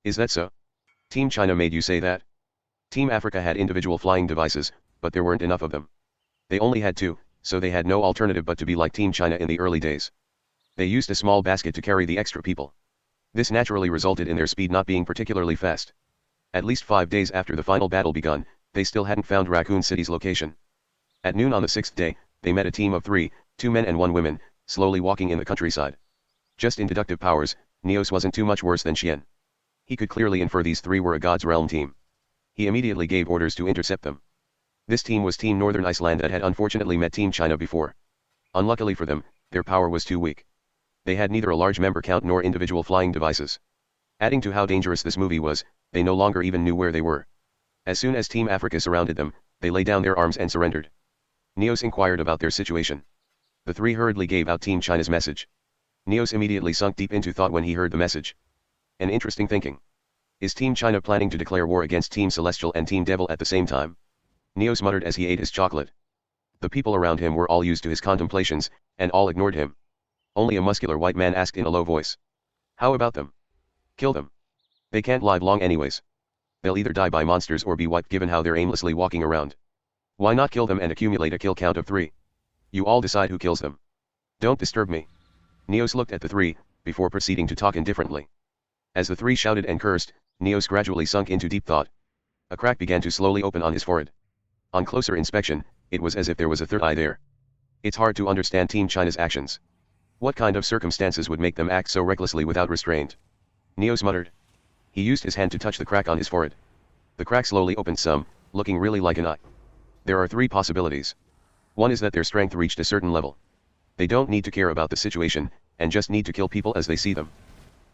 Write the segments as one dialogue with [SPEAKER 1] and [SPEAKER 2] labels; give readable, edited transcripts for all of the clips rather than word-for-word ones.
[SPEAKER 1] Is that so? Team China made you say that? Team Africa had individual flying devices, but there weren't enough of them. They only had two, so they had no alternative but to be like Team China in the early days. They used a small basket to carry the extra people. This naturally resulted in their speed not being particularly fast. At least 5 days after the final battle begun, they still hadn't found Raccoon City's location. At noon on the 6th day, they met a team of 3, 2 men and 1 woman, slowly walking in the countryside. Just in deductive powers, Neos wasn't too much worse than Xian. He could clearly infer these 3 were a God's Realm team. He immediately gave orders to intercept them. This team was Team Northern Iceland that had unfortunately met Team China before. Unluckily for them, their power was too weak. They had neither a large member count nor individual flying devices. Adding to how dangerous this movie was, they no longer even knew where they were. As soon as Team Africa surrounded them, they laid down their arms and surrendered. Neos inquired about their situation. The 3 hurriedly gave out Team China's message. Neos immediately sunk deep into thought when he heard the message. An interesting thinking. Is Team China planning to declare war against Team Celestial and Team Devil at the same time? Neos muttered as he ate his chocolate. The people around him were all used to his contemplations, and all ignored him. Only a muscular white man asked in a low voice. How about them? Kill them. They can't live long anyways. They'll either die by monsters or be wiped given how they're aimlessly walking around. Why not kill them and accumulate a kill count of 3? You all decide who kills them. Don't disturb me. Neos looked at the 3, before proceeding to talk indifferently. As the 3 shouted and cursed, Neos gradually sunk into deep thought. A crack began to slowly open on his forehead. On closer inspection, it was as if there was a third eye there. It's hard to understand Team China's actions. What kind of circumstances would make them act so recklessly without restraint? Neos muttered. He used his hand to touch the crack on his forehead. The crack slowly opened some, looking really like an eye. There are 3 possibilities. One is that their strength reached a certain level. They don't need to care about the situation, and just need to kill people as they see them.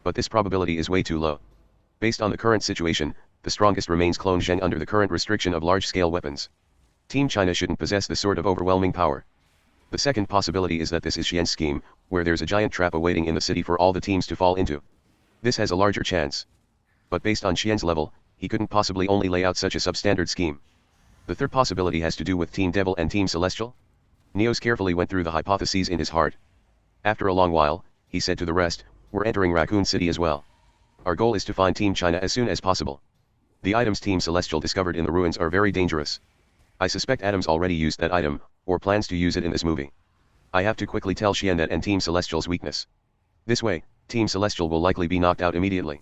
[SPEAKER 1] But this probability is way too low. Based on the current situation, the strongest remains Clone Zheng under the current restriction of large-scale weapons. Team China shouldn't possess this sort of overwhelming power. The second possibility is that this is Xian's scheme, where there's a giant trap awaiting in the city for all the teams to fall into. This has a larger chance. But based on Xian's level, he couldn't possibly only lay out such a substandard scheme. The third possibility has to do with Team Devil and Team Celestial. Neos carefully went through the hypotheses in his heart. After a long while, he said to the rest, we're entering Raccoon City as well. Our goal is to find Team China as soon as possible. The items Team Celestial discovered in the ruins are very dangerous. I suspect Adams already used that item, or plans to use it in this movie. I have to quickly tell Xian that and Team Celestial's weakness. This way, Team Celestial will likely be knocked out immediately.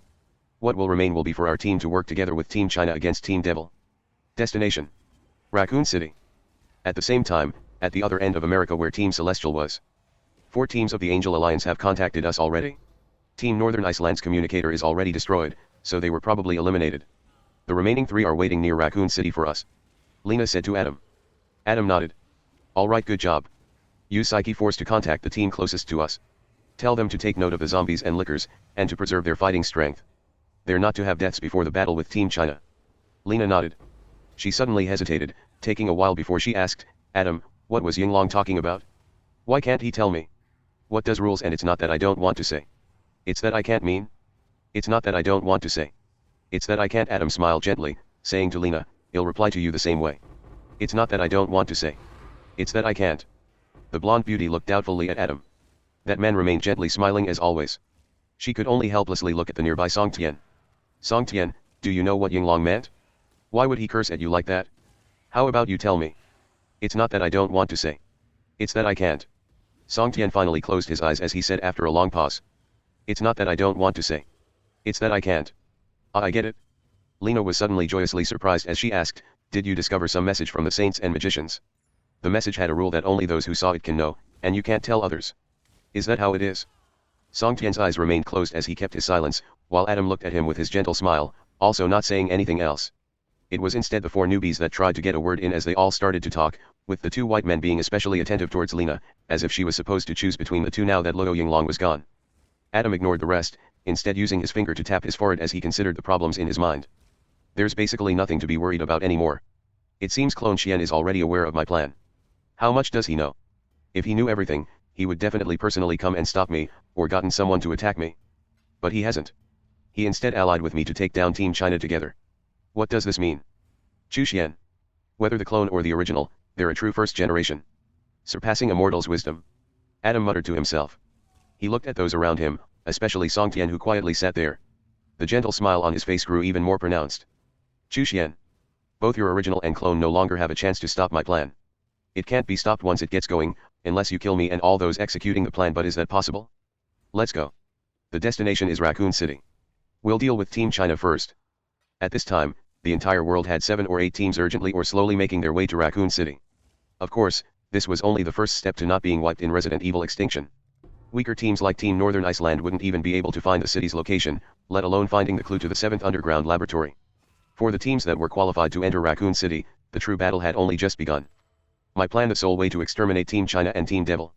[SPEAKER 1] What will remain will be for our team to work together with Team China against Team Devil. Destination: Raccoon City. At the same time, at the other end of America where Team Celestial was. 4 teams of the Angel Alliance have contacted us already. Team Northern Iceland's communicator is already destroyed, so they were probably eliminated. The remaining 3 are waiting near Raccoon City for us. Lena said to Adam. Adam nodded. Alright, good job. Use Psyche Force to contact the team closest to us. Tell them to take note of the zombies and lickers, and to preserve their fighting strength. They're not to have deaths before the battle with Team China. Lena nodded. She suddenly hesitated, taking a while before she asked, Adam, what was Yinglong talking about? Why can't he tell me? What does rules and it's not that I don't want to say. It's that I can't mean. It's not that I don't want to say. It's that I can't. Adam smiled gently, saying to Lena, he'll reply to you the same way. It's not that I don't want to say. It's that I can't. The blonde beauty looked doubtfully at Adam. That man remained gently smiling as always. She could only helplessly look at the nearby Song Tian. Song Tian, do you know what Yinglong meant? Why would he curse at you like that? How about you tell me? It's not that I don't want to say. It's that I can't. Song Tian finally closed his eyes as he said after a long pause. It's not that I don't want to say. It's that I can't. I get it. Lena was suddenly joyously surprised as she asked, did you discover some message from the saints and magicians? The message had a rule that only those who saw it can know, and you can't tell others. Is that how it is? Song Tian's eyes remained closed as he kept his silence, while Adam looked at him with his gentle smile, also not saying anything else. It was instead the 4 newbies that tried to get a word in as they all started to talk, with the 2 white men being especially attentive towards Lena, as if she was supposed to choose between the 2 now that Luo Yinglong was gone. Adam ignored the rest, instead using his finger to tap his forehead as he considered the problems in his mind. There's basically nothing to be worried about anymore. It seems Clone Xian is already aware of my plan. How much does he know? If he knew everything, he would definitely personally come and stop me, or gotten someone to attack me. But he hasn't. He instead allied with me to take down Team China together. What does this mean? Chu Xian. Whether the clone or the original, they're a true first generation. Surpassing a mortal's wisdom. Adam muttered to himself. He looked at those around him, especially Song Tian who quietly sat there. The gentle smile on his face grew even more pronounced. Chu Xian. Both your original and clone no longer have a chance to stop my plan. It can't be stopped once it gets going, unless you kill me and all those executing the plan, but is that possible? Let's go. The destination is Raccoon City. We'll deal with Team China first. At this time, the entire world had 7 or 8 teams urgently or slowly making their way to Raccoon City. Of course, this was only the first step to not being wiped in Resident Evil Extinction. Weaker teams like Team Northern Iceland wouldn't even be able to find the city's location, let alone finding the clue to the 7th Underground Laboratory. For the teams that were qualified to enter Raccoon City, the true battle had only just begun. My plan: the sole way to exterminate Team China and Team Devil.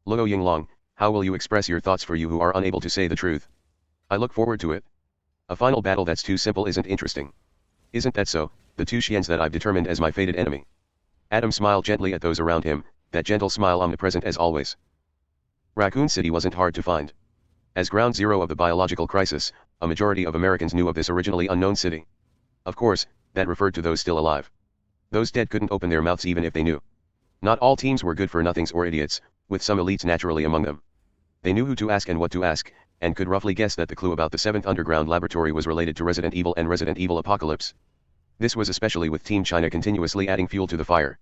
[SPEAKER 1] Luo Yinglong, how will you express your thoughts for you who are unable to say the truth? I look forward to it. A final battle that's too simple isn't interesting. Isn't that so, the two Xians that I've determined as my fated enemy? Adam smiled gently at those around him, that gentle smile omnipresent as always. Raccoon City wasn't hard to find. As ground zero of the biological crisis, a majority of Americans knew of this originally unknown city. Of course, that referred to those still alive. Those dead couldn't open their mouths even if they knew. Not all teams were good-for-nothings or idiots, with some elites naturally among them. They knew who to ask and what to ask, and could roughly guess that the clue about the 7th Underground Laboratory was related to Resident Evil and Resident Evil Apocalypse. This was especially with Team China continuously adding fuel to the fire.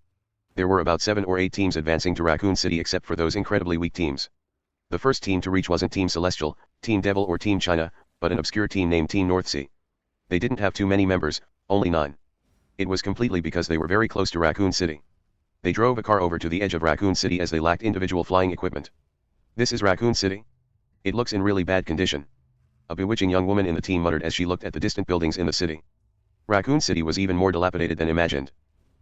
[SPEAKER 1] There were about 7 or 8 teams advancing to Raccoon City except for those incredibly weak teams. The first team to reach wasn't Team Celestial, Team Devil or Team China, but an obscure team named Team Northsea. They didn't have too many members, only 9. It was completely because they were very close to Raccoon City. They drove a car over to the edge of Raccoon City as they lacked individual flying equipment. This is Raccoon City? It looks in really bad condition. A bewitching young woman in the team muttered as she looked at the distant buildings in the city. Raccoon City was even more dilapidated than imagined.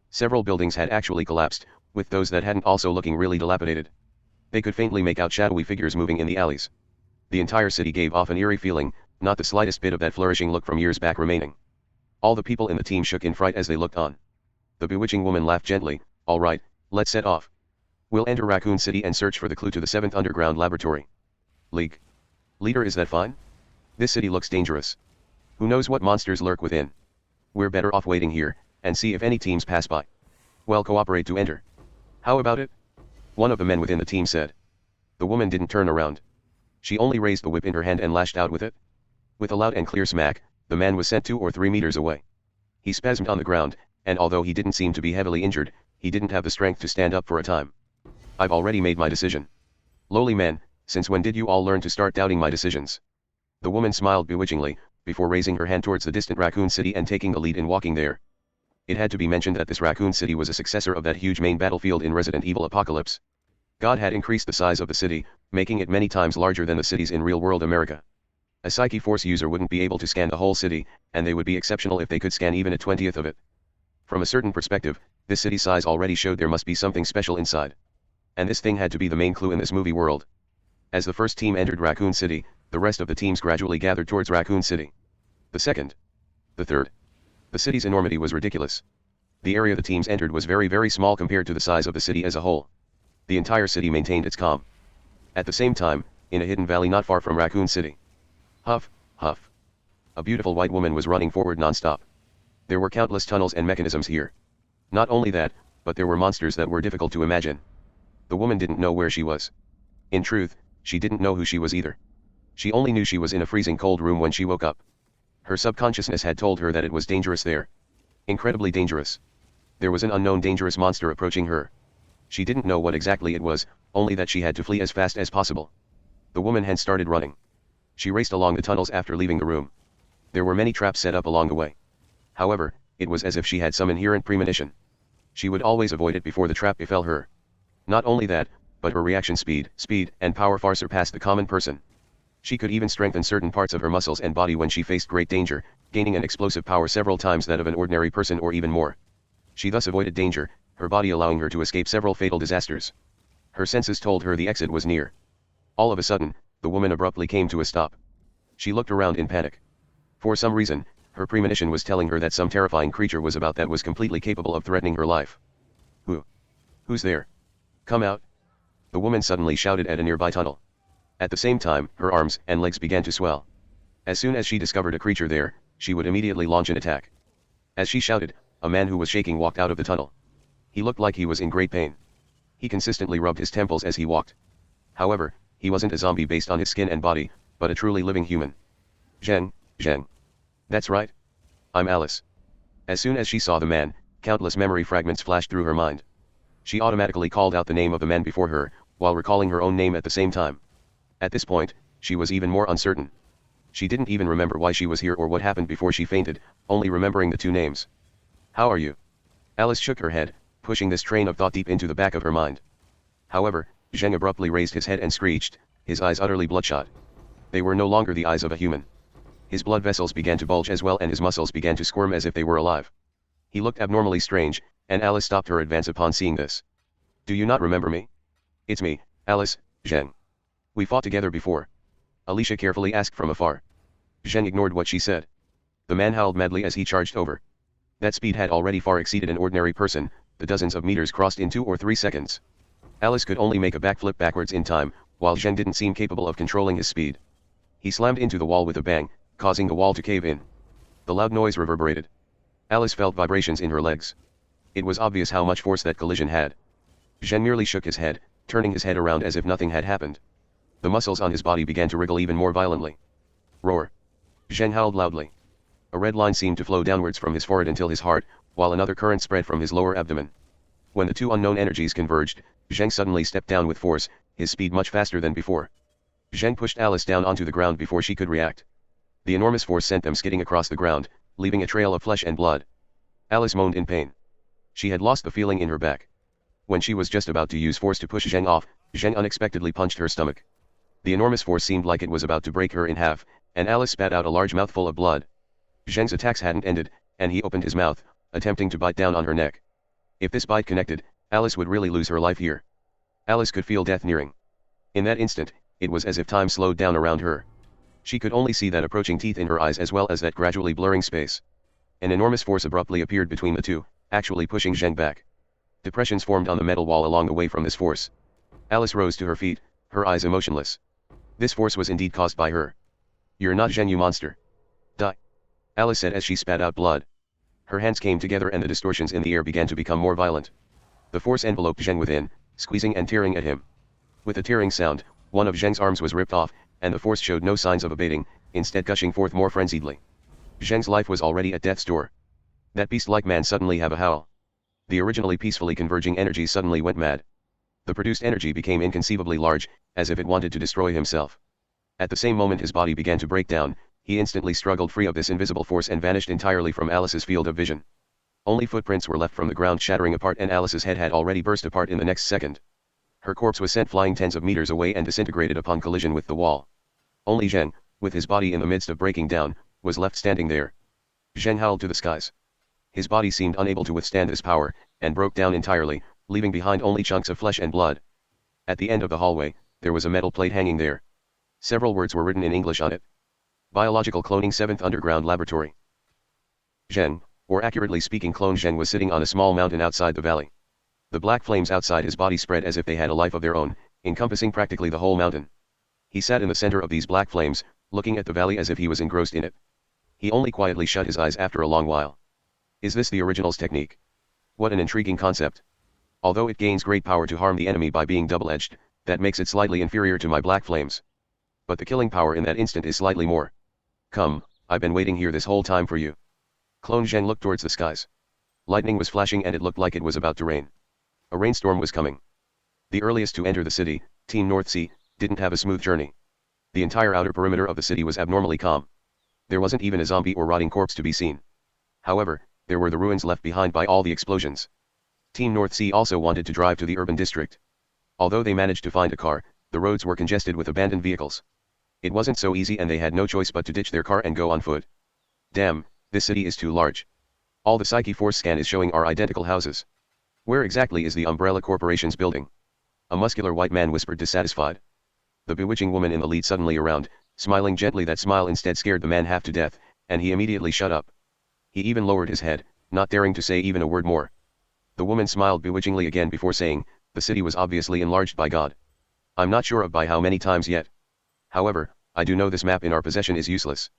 [SPEAKER 1] Several buildings had actually collapsed, with those that hadn't also looking really dilapidated. They could faintly make out shadowy figures moving in the alleys. The entire city gave off an eerie feeling, not the slightest bit of that flourishing look from years back remaining. All the people in the team shook in fright as they looked on. The bewitching woman laughed gently. All right, let's set off. We'll enter Raccoon City and search for the clue to the 7th Underground Laboratory. Leader, is that fine? This city looks dangerous. Who knows what monsters lurk within? We're better off waiting here, and see if any teams pass by. Well, cooperate to enter. How about it? One of the men within the team said. The woman didn't turn around. She only raised the whip in her hand and lashed out with it. With a loud and clear smack, the man was sent 2 or 3 meters away. He spasmed on the ground, and although he didn't seem to be heavily injured, he didn't have the strength to stand up for a time. I've already made my decision. Lowly man, since when did you all learn to start doubting my decisions? The woman smiled bewitchingly, before raising her hand towards the distant Raccoon City and taking the lead in walking there. It had to be mentioned that this Raccoon City was a successor of that huge main battlefield in Resident Evil Apocalypse. God had increased the size of the city, making it many times larger than the cities in real-world America. A Psyche Force user wouldn't be able to scan the whole city, and they would be exceptional if they could scan even a 20th of it. From a certain perspective, this city's size already showed there must be something special inside. And this thing had to be the main clue in this movie world. As the first team entered Raccoon City, the rest of the teams gradually gathered towards Raccoon City. The second. The third. The city's enormity was ridiculous. The area the teams entered was very, very small compared to the size of the city as a whole. The entire city maintained its calm. At the same time, in a hidden valley not far from Raccoon City. Huff, huff. A beautiful white woman was running forward non-stop. There were countless tunnels and mechanisms here. Not only that, but there were monsters that were difficult to imagine. The woman didn't know where she was. In truth, she didn't know who she was either. She only knew she was in a freezing cold room when she woke up. Her subconsciousness had told her that it was dangerous there. Incredibly dangerous. There was an unknown dangerous monster approaching her. She didn't know what exactly it was, only that she had to flee as fast as possible. The woman had started running. She raced along the tunnels after leaving the room. There were many traps set up along the way. However, it was as if she had some inherent premonition. She would always avoid it before the trap befell her. Not only that, but her reaction speed, and power far surpassed the common person. She could even strengthen certain parts of her muscles and body when she faced great danger, gaining an explosive power several times that of an ordinary person or even more. She thus avoided danger, her body allowing her to escape several fatal disasters. Her senses told her the exit was near. All of a sudden, the woman abruptly came to a stop. She looked around in panic. For some reason, her premonition was telling her that some terrifying creature was about that was completely capable of threatening her life. Who's there? Come out! The woman suddenly shouted at a nearby tunnel. At the same time, her arms and legs began to swell. As soon as she discovered a creature there, she would immediately launch an attack. As she shouted, a man who was shaking walked out of the tunnel. He looked like he was in great pain. He consistently rubbed his temples as he walked. However, he wasn't a zombie based on his skin and body, but a truly living human. Zheng, Zheng. That's right. I'm Alice. As soon as she saw the man, countless memory fragments flashed through her mind. She automatically called out the name of the man before her, while recalling her own name at the same time. At this point, she was even more uncertain. She didn't even remember why she was here or what happened before she fainted, only remembering the two names. How are you? Alice shook her head, pushing this train of thought deep into the back of her mind. However, Zheng abruptly raised his head and screeched, his eyes utterly bloodshot. They were no longer the eyes of a human. His blood vessels began to bulge as well and his muscles began to squirm as if they were alive. He looked abnormally strange, and Alice stopped her advance upon seeing this. Do you not remember me? It's me, Alice, Zheng. We fought together before. Alicia carefully asked from afar. Zheng ignored what she said. The man howled madly as he charged over. That speed had already far exceeded an ordinary person, the dozens of meters crossed in 2 or 3 seconds. Alice could only make a backflip backwards in time, while Zheng didn't seem capable of controlling his speed. He slammed into the wall with a bang, causing the wall to cave in. The loud noise reverberated. Alice felt vibrations in her legs. It was obvious how much force that collision had. Zheng merely shook his head, turning his head around as if nothing had happened. The muscles on his body began to wriggle even more violently. Roar! Zheng howled loudly. A red line seemed to flow downwards from his forehead until his heart, while another current spread from his lower abdomen. When the two unknown energies converged, Zheng suddenly stepped down with force, his speed much faster than before. Zheng pushed Alice down onto the ground before she could react. The enormous force sent them skidding across the ground, leaving a trail of flesh and blood. Alice moaned in pain. She had lost the feeling in her back. When she was just about to use force to push Zheng off, Zheng unexpectedly punched her stomach. The enormous force seemed like it was about to break her in half, and Alice spat out a large mouthful of blood. Zheng's attacks hadn't ended, and he opened his mouth, attempting to bite down on her neck. If this bite connected, Alice would really lose her life here. Alice could feel death nearing. In that instant, it was as if time slowed down around her. She could only see that approaching teeth in her eyes as well as that gradually blurring space. An enormous force abruptly appeared between the two, actually pushing Zheng back. Depressions formed on the metal wall along the way from this force. Alice rose to her feet, her eyes emotionless. This force was indeed caused by her. You're not Zheng, you monster. Die. Alice said as she spat out blood. Her hands came together and the distortions in the air began to become more violent. The force enveloped Zheng within, squeezing and tearing at him. With a tearing sound, one of Zheng's arms was ripped off, and the force showed no signs of abating, instead gushing forth more frenziedly. Zheng's life was already at death's door. That beast-like man suddenly have a howl. The originally peacefully converging energies suddenly went mad. The produced energy became inconceivably large, as if it wanted to destroy himself. At the same moment his body began to break down, he instantly struggled free of this invisible force and vanished entirely from Alice's field of vision. Only footprints were left from the ground shattering apart and Alice's head had already burst apart in the next second. Her corpse was sent flying tens of meters away and disintegrated upon collision with the wall. Only Zheng, with his body in the midst of breaking down, was left standing there. Zheng howled to the skies. His body seemed unable to withstand this power, and broke down entirely, leaving behind only chunks of flesh and blood. At the end of the hallway, there was a metal plate hanging there. Several words were written in English on it. Biological Cloning 7th Underground Laboratory. Zheng, or accurately speaking Clone Zheng, was sitting on a small mountain outside the valley. The black flames outside his body spread as if they had a life of their own, encompassing practically the whole mountain. He sat in the center of these black flames, looking at the valley as if he was engrossed in it. He only quietly shut his eyes after a long while. Is this the original's technique? What an intriguing concept. Although it gains great power to harm the enemy by being double-edged, that makes it slightly inferior to my black flames. But the killing power in that instant is slightly more. Come, I've been waiting here this whole time for you. Clone Zheng looked towards the skies. Lightning was flashing and it looked like it was about to rain. A rainstorm was coming. The earliest to enter the city, Team North Sea, didn't have a smooth journey. The entire outer perimeter of the city was abnormally calm. There wasn't even a zombie or rotting corpse to be seen. However, there were the ruins left behind by all the explosions. Team North Sea also wanted to drive to the urban district. Although they managed to find a car, the roads were congested with abandoned vehicles. It wasn't so easy and they had no choice but to ditch their car and go on foot. Damn, this city is too large. All the Psyche Force scan is showing are identical houses. Where exactly is the Umbrella Corporation's building? A muscular white man whispered dissatisfied. The bewitching woman in the lead suddenly around, smiling gently. That smile instead scared the man half to death, and he immediately shut up. He even lowered his head, not daring to say even a word more. The woman smiled bewitchingly again before saying, the city was obviously enlarged by God. I'm not sure of by how many times yet. However, I do know this map in our possession is useless.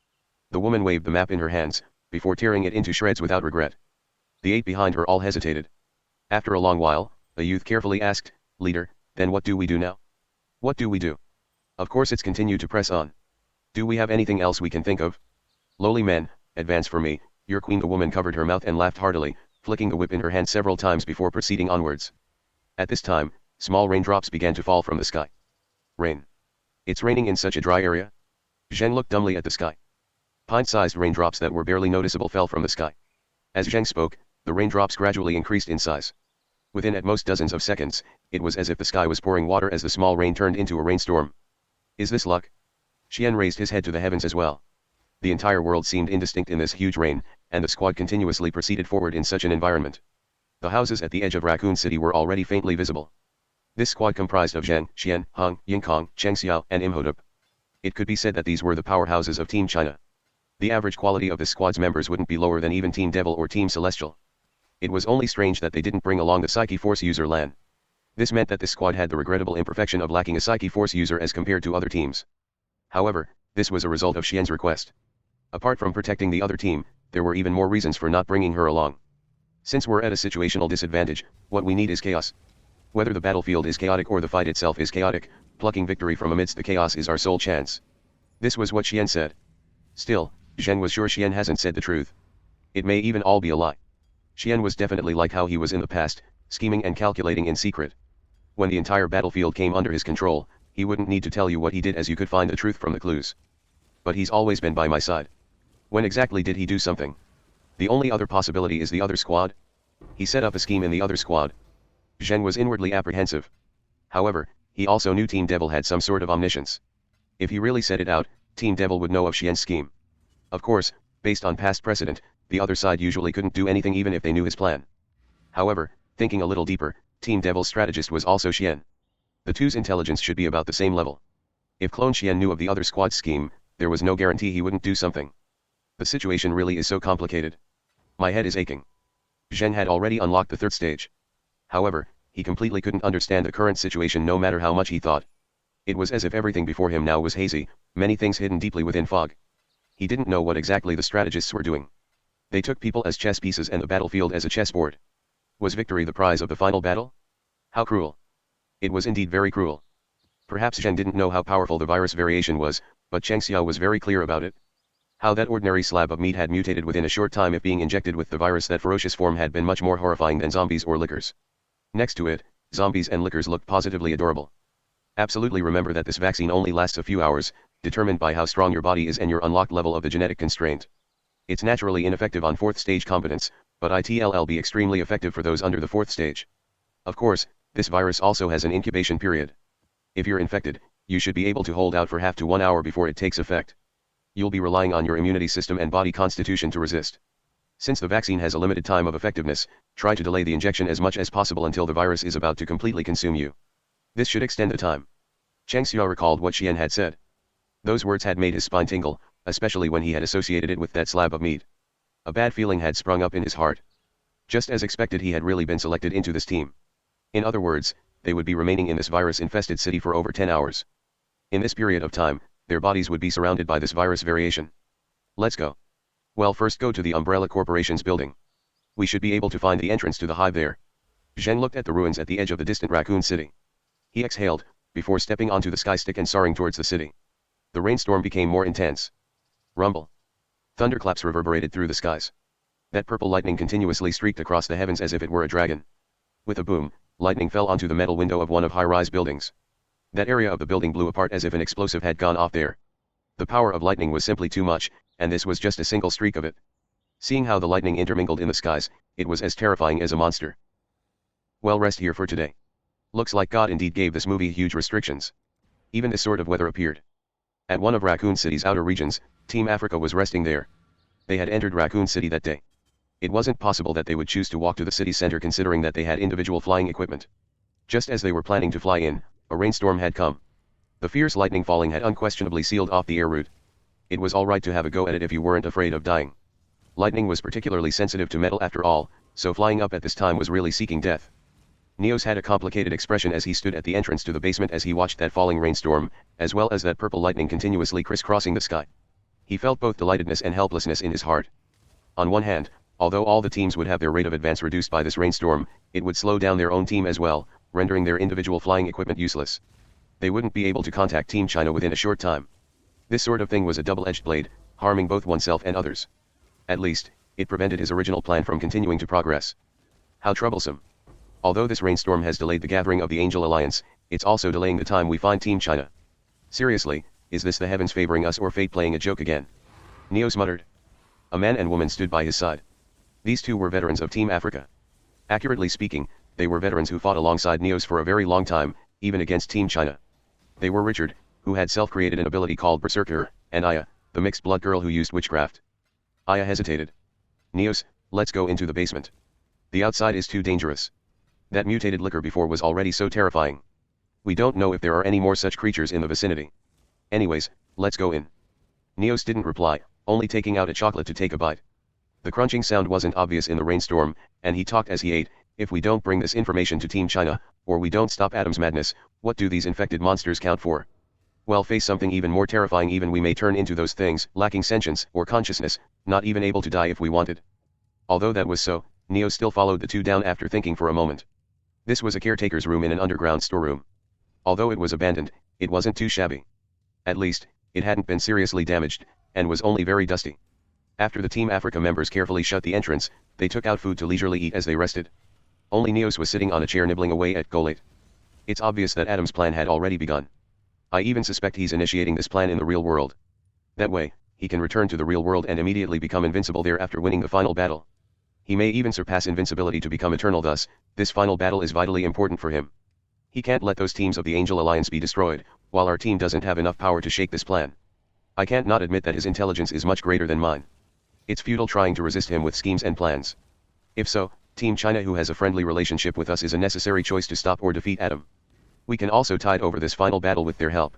[SPEAKER 1] The woman waved the map in her hands, before tearing it into shreds without regret. The 8 behind her all hesitated. After a long while, a youth carefully asked, Leader, then what do we do now? What do we do? Of course it's continue to press on. Do we have anything else we can think of? Lowly men, advance for me, your queen. The woman covered her mouth and laughed heartily, flicking the whip in her hand several times before proceeding onwards. At this time, small raindrops began to fall from the sky. Rain. It's raining in such a dry area? Zheng looked dumbly at the sky. Pint-sized raindrops that were barely noticeable fell from the sky. As Zheng spoke, the raindrops gradually increased in size. Within at most dozens of seconds, it was as if the sky was pouring water as the small rain turned into a rainstorm. Is this luck? Xian raised his head to the heavens as well. The entire world seemed indistinct in this huge rain, and the squad continuously proceeded forward in such an environment. The houses at the edge of Raccoon City were already faintly visible. This squad comprised of Zheng, Xian, Heng, Yingkong, Cheng Xiao, and Imhotep. It could be said that these were the powerhouses of Team China. The average quality of this squad's members wouldn't be lower than even Team Devil or Team Celestial. It was only strange that they didn't bring along the Psyche Force user Lan. This meant that this squad had the regrettable imperfection of lacking a Psyche Force user as compared to other teams. However, this was a result of Xian's request. Apart from protecting the other team, there were even more reasons for not bringing her along. Since we're at a situational disadvantage, what we need is chaos. Whether the battlefield is chaotic or the fight itself is chaotic, plucking victory from amidst the chaos is our sole chance. This was what Xian said. Still, Zheng was sure Xian hasn't said the truth. It may even all be a lie. Xian was definitely like how he was in the past, scheming and calculating in secret. When the entire battlefield came under his control, he wouldn't need to tell you what he did as you could find the truth from the clues. But he's always been by my side. When exactly did he do something? The only other possibility is the other squad. He set up a scheme in the other squad. Zheng was inwardly apprehensive. However, he also knew Team Devil had some sort of omniscience. If he really said it out, Team Devil would know of Xian's scheme. Of course, based on past precedent, the other side usually couldn't do anything even if they knew his plan. However, thinking a little deeper, Team Devil's strategist was also Xian. The two's intelligence should be about the same level. If Clone Xian knew of the other squad's scheme, there was no guarantee he wouldn't do something. The situation really is so complicated. My head is aching. Zheng had already unlocked the third stage. However, he completely couldn't understand the current situation no matter how much he thought. It was as if everything before him now was hazy, many things hidden deeply within fog. He didn't know what exactly the strategists were doing. They took people as chess pieces and the battlefield as a chessboard. Was victory the prize of the final battle? How cruel. It was indeed very cruel. Perhaps Zheng didn't know how powerful the virus variation was, but Cheng Xiao was very clear about it. How that ordinary slab of meat had mutated within a short time if being injected with the virus, that ferocious form had been much more horrifying than zombies or lickers. Next to it, zombies and lickers looked positively adorable. Absolutely remember that this vaccine only lasts a few hours, determined by how strong your body is and your unlocked level of the genetic constraint. It's naturally ineffective on 4th stage combatants, but it'll be extremely effective for those under the 4th stage. Of course, this virus also has an incubation period. If you're infected, you should be able to hold out for half to 1 hour before it takes effect. You'll be relying on your immunity system and body constitution to resist. Since the vaccine has a limited time of effectiveness, try to delay the injection as much as possible until the virus is about to completely consume you. This should extend the time. Cheng Xiao recalled what Xian had said. Those words had made his spine tingle, especially when he had associated it with that slab of meat. A bad feeling had sprung up in his heart. Just as expected, he had really been selected into this team. In other words, they would be remaining in this virus-infested city for over 10 hours. In this period of time, their bodies would be surrounded by this virus variation. Let's go. Well, first go to the Umbrella Corporation's building. We should be able to find the entrance to the hive there. Zheng looked at the ruins at the edge of the distant Raccoon City. He exhaled, before stepping onto the sky stick and soaring towards the city. The rainstorm became more intense. Rumble. Thunderclaps reverberated through the skies. That purple lightning continuously streaked across the heavens as if it were a dragon. With a boom, lightning fell onto the metal window of one of high-rise buildings. That area of the building blew apart as if an explosive had gone off there. The power of lightning was simply too much, and this was just a single streak of it. Seeing how the lightning intermingled in the skies, it was as terrifying as a monster. Well, rest here for today. Looks like God indeed gave this movie huge restrictions. Even this sort of weather appeared. At one of Raccoon City's outer regions, Team Africa was resting there. They had entered Raccoon City that day. It wasn't possible that they would choose to walk to the city center considering that they had individual flying equipment. Just as they were planning to fly in, a rainstorm had come. The fierce lightning falling had unquestionably sealed off the air route. It was alright to have a go at it if you weren't afraid of dying. Lightning was particularly sensitive to metal after all, so flying up at this time was really seeking death. Neos had a complicated expression as he stood at the entrance to the basement as he watched that falling rainstorm, as well as that purple lightning continuously crisscrossing the sky. He felt both delightedness and helplessness in his heart. On one hand, although all the teams would have their rate of advance reduced by this rainstorm, it would slow down their own team as well, rendering their individual flying equipment useless. They wouldn't be able to contact Team China within a short time. This sort of thing was a double-edged blade, harming both oneself and others. At least, it prevented his original plan from continuing to progress. How troublesome. Although this rainstorm has delayed the gathering of the Angel Alliance, it's also delaying the time we find Team China. Seriously, is this the heavens favoring us or fate playing a joke again? Neos muttered. A man and woman stood by his side. These two were veterans of Team Africa. Accurately speaking, they were veterans who fought alongside Neos for a very long time, even against Team China. They were Richard, who had self-created an ability called Berserker, and Aya, the mixed-blood girl who used witchcraft. Aya hesitated. Neos, let's go into the basement. The outside is too dangerous. That mutated liquor before was already so terrifying. We don't know if there are any more such creatures in the vicinity. Anyways, let's go in. Neos didn't reply, only taking out a chocolate to take a bite. The crunching sound wasn't obvious in the rainstorm, and he talked as he ate. If we don't bring this information to Team China, or we don't stop Adam's madness, what do these infected monsters count for? Well, face something even more terrifying. Even we may turn into those things, lacking sentience or consciousness, not even able to die if we wanted. Although that was so, Neo still followed the two down after thinking for a moment. This was a caretaker's room in an underground storeroom. Although it was abandoned, it wasn't too shabby. At least, it hadn't been seriously damaged, and was only very dusty. After the Team Africa members carefully shut the entrance, they took out food to leisurely eat as they rested. Only Neos was sitting on a chair nibbling away at Golate. It's obvious that Adam's plan had already begun. I even suspect he's initiating this plan in the real world. That way, he can return to the real world and immediately become invincible there after winning the final battle. He may even surpass invincibility to become eternal. Thus, this final battle is vitally important for him. He can't let those teams of the Angel Alliance be destroyed, while our team doesn't have enough power to shake this plan. I can't not admit that his intelligence is much greater than mine. It's futile trying to resist him with schemes and plans. If so, Team China, who has a friendly relationship with us, is a necessary choice to stop or defeat Adam. We can also tide over this final battle with their help.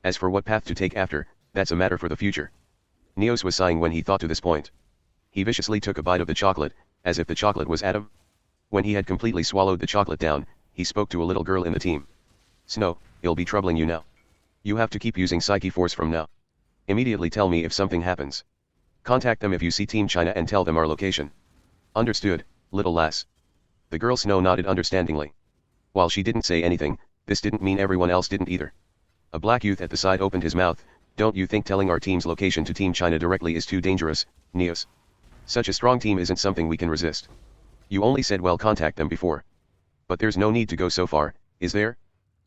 [SPEAKER 1] As for what path to take after, that's a matter for the future. Neos was sighing when he thought to this point. He viciously took a bite of the chocolate, as if the chocolate was Adam. When he had completely swallowed the chocolate down, he spoke to a little girl in the team. Snow, it'll be troubling you now. You have to keep using Psyche Force from now. Immediately tell me if something happens. Contact them if you see Team China and tell them our location. Understood, little lass. The girl Snow nodded understandingly. While she didn't say anything, this didn't mean everyone else didn't either. A black youth at the side opened his mouth. Don't you think telling our team's location to Team China directly is too dangerous, Neos? Such a strong team isn't something we can resist. You only said well contact them before. But there's no need to go so far, is there?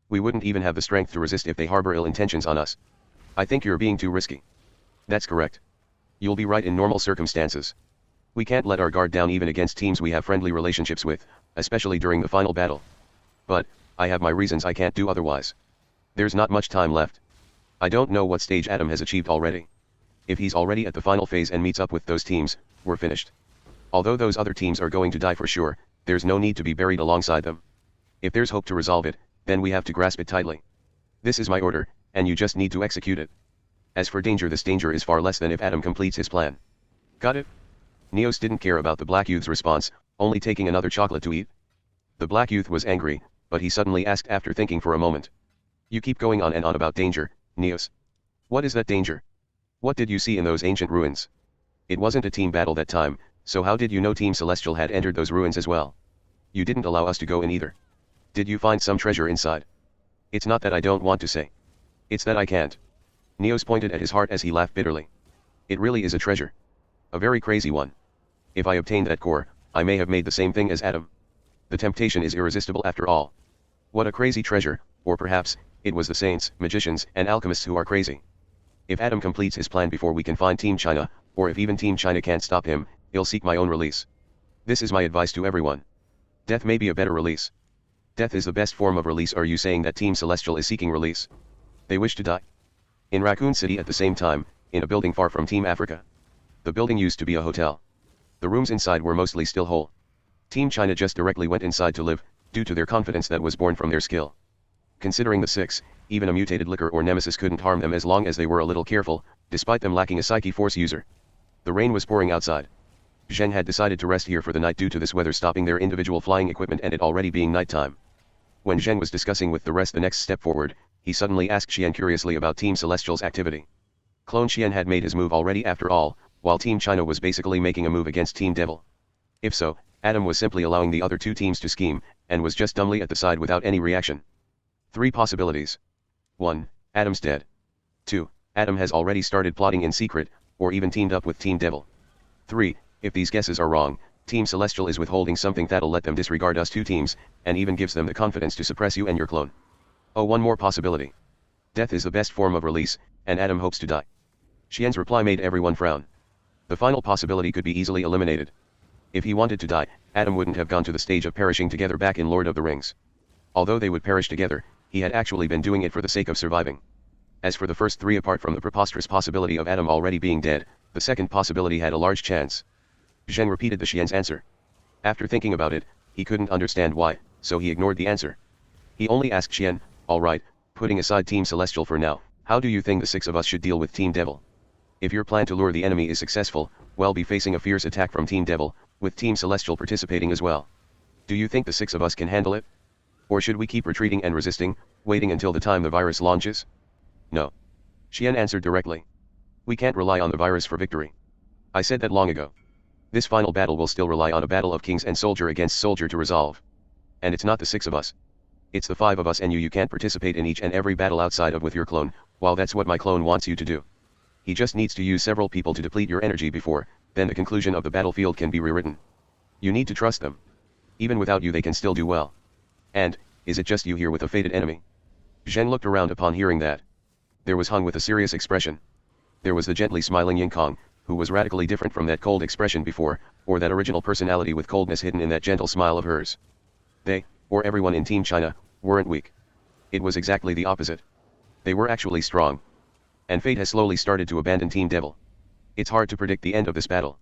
[SPEAKER 1] We wouldn't even have the strength to resist if they harbor ill intentions on us. I think you're being too risky. That's correct. You'll be right in normal circumstances. We can't let our guard down even against teams we have friendly relationships with, especially during the final battle. But, I have my reasons I can't do otherwise. There's not much time left. I don't know what stage Adam has achieved already. If he's already at the final phase and meets up with those teams, we're finished. Although those other teams are going to die for sure, there's no need to be buried alongside them. If there's hope to resolve it, then we have to grasp it tightly. This is my order, and you just need to execute it. As for danger, this danger is far less than if Adam completes his plan. Got it? Neos didn't care about the black youth's response, only taking another chocolate to eat. The black youth was angry, but he suddenly asked after thinking for a moment. You keep going on and on about danger, Neos. What is that danger? What did you see in those ancient ruins? It wasn't a team battle that time, so how did you know Team Celestial had entered those ruins as well? You didn't allow us to go in either. Did you find some treasure inside? It's not that I don't want to say. It's that I can't. Neos pointed at his heart as he laughed bitterly. It really is a treasure. A very crazy one. If I obtained that core, I may have made the same thing as Adam. The temptation is irresistible after all. What a crazy treasure, or perhaps, it was the saints, magicians, and alchemists who are crazy. If Adam completes his plan before we can find Team China, or if even Team China can't stop him, he'll seek my own release. This is my advice to everyone. Death may be a better release. Death is the best form of release. Are you saying that Team Celestial is seeking release? They wish to die? In Raccoon City at the same time, in a building far from Team Africa. The building used to be a hotel. The rooms inside were mostly still whole. Team China just directly went inside to live, due to their confidence that was born from their skill. Considering the six, even a mutated liquor or nemesis couldn't harm them as long as they were a little careful, despite them lacking a Psyche Force user. The rain was pouring outside. Zheng had decided to rest here for the night due to this weather stopping their individual flying equipment and it already being nighttime. When Zheng was discussing with the rest the next step forward, he suddenly asked Xian curiously about Team Celestial's activity. Clone Xian had made his move already after all, while Team China was basically making a move against Team Devil. If so, Adam was simply allowing the other two teams to scheme, and was just dumbly at the side without any reaction. 3 possibilities. 1. Adam's dead. 2. Adam has already started plotting in secret, or even teamed up with Team Devil. 3. If these guesses are wrong, Team Celestial is withholding something that'll let them disregard us two teams, and even gives them the confidence to suppress you and your clone. Oh, one more possibility. Death is the best form of release, and Adam hopes to die. Xian's reply made everyone frown. The final possibility could be easily eliminated. If he wanted to die, Adam wouldn't have gone to the stage of perishing together back in Lord of the Rings. Although they would perish together, he had actually been doing it for the sake of surviving. As for the first three, apart from the preposterous possibility of Adam already being dead, the second possibility had a large chance. Zheng repeated the Xian's answer. After thinking about it, he couldn't understand why, so he ignored the answer. He only asked Xian, alright, putting aside Team Celestial for now, how do you think the six of us should deal with Team Devil? If your plan to lure the enemy is successful, we'll be facing a fierce attack from Team Devil, with Team Celestial participating as well. Do you think the six of us can handle it? Or should we keep retreating and resisting, waiting until the time the virus launches? No. Xian answered directly. We can't rely on the virus for victory. I said that long ago. This final battle will still rely on a battle of kings and soldier against soldier to resolve. And it's not the six of us. It's the five of us, and you can't participate in each and every battle outside of with your clone, while that's what my clone wants you to do. He just needs to use several people to deplete your energy before, then the conclusion of the battlefield can be rewritten. You need to trust them. Even without you they can still do well. And, is it just you here with a fated enemy? Zheng looked around upon hearing that. There was Hung with a serious expression. There was the gently smiling Ying Kong, who was radically different from that cold expression before, or that original personality with coldness hidden in that gentle smile of hers. They, or everyone in Team China, weren't weak. It was exactly the opposite. They were actually strong. And fate has slowly started to abandon Team Devil. It's hard to predict the end of this battle.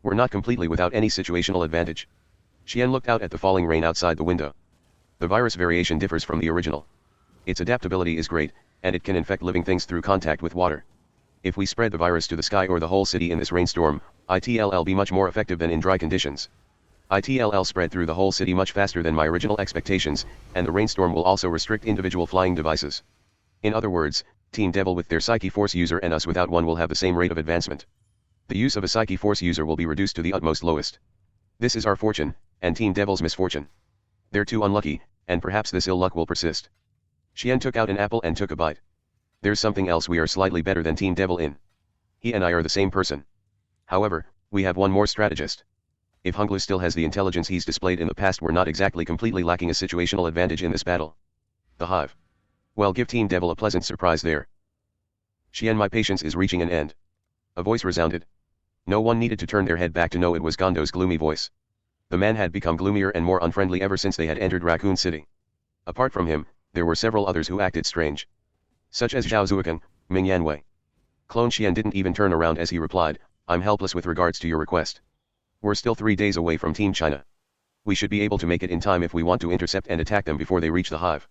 [SPEAKER 1] We're not completely without any situational advantage. Xian looked out at the falling rain outside the window. The virus variation differs from the original. Its adaptability is great, and it can infect living things through contact with water. If we spread the virus to the sky or the whole city in this rainstorm, it'll be much more effective than in dry conditions. It'll spread through the whole city much faster than my original expectations, and the rainstorm will also restrict individual flying devices. In other words, Team Devil with their Psyche Force user and us without one will have the same rate of advancement. The use of a Psyche Force user will be reduced to the utmost lowest. This is our fortune, and Team Devil's misfortune. They're too unlucky, and perhaps this ill luck will persist. Xian took out an apple and took a bite. There's something else we are slightly better than Team Devil in. He and I are the same person. However, we have one more strategist. If Hunglu still has the intelligence he's displayed in the past, we're not exactly completely lacking a situational advantage in this battle. The Hive. Well, give Team Devil a pleasant surprise there. Xian, my patience is reaching an end. A voice resounded. No one needed to turn their head back to know it was Gondo's gloomy voice. The man had become gloomier and more unfriendly ever since they had entered Raccoon City. Apart from him, there were several others who acted strange. Such as Zhao Zuokan, Ming Yanwei. Clone Xian didn't even turn around as he replied, I'm helpless with regards to your request. We're still 3 days away from Team China. We should be able to make it in time if we want to intercept and attack them before they reach the Hive.